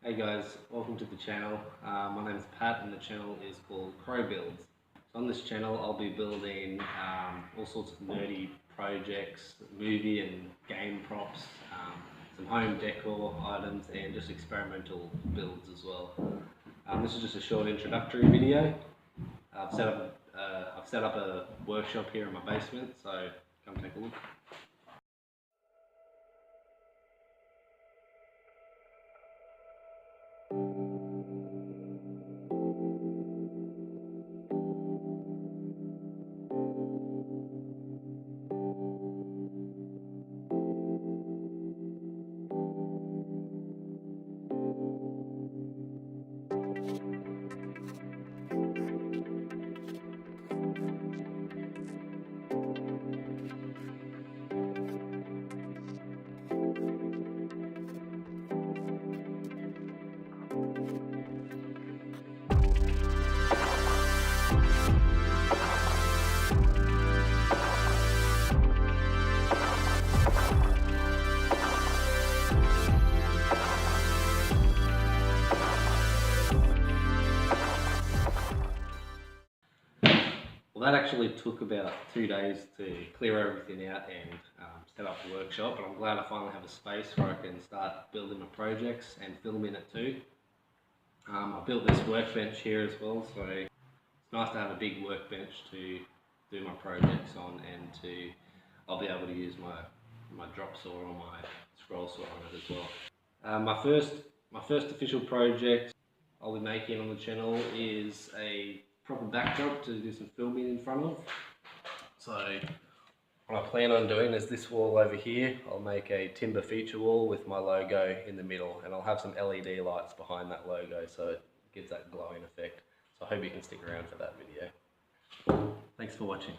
Hey guys, welcome to the channel. My name is Pat and the channel is called Crow Builds. So on this channel I'll be building all sorts of nerdy projects, movie and game props, some home decor items and just experimental builds as well. This is just a short introductory video. I've set up a workshop here in my basement, so come take a look. Well, that actually took about 2 days to clear everything out and set up the workshop, but I'm glad I finally have a space where I can start building my projects and filming it too. I built this workbench here as well, so it's nice to have a big workbench to do my projects on, and I'll be able to use my drop saw or my scroll saw on it as well. My first official project I'll be making on the channel is a proper backdrop to do some filming in front of. So what I plan on doing is this wall over here. I'll make a timber feature wall with my logo in the middle, and I'll have some LED lights behind that logo so it gives that glowing effect. So I hope you can stick around for that video. Thanks for watching.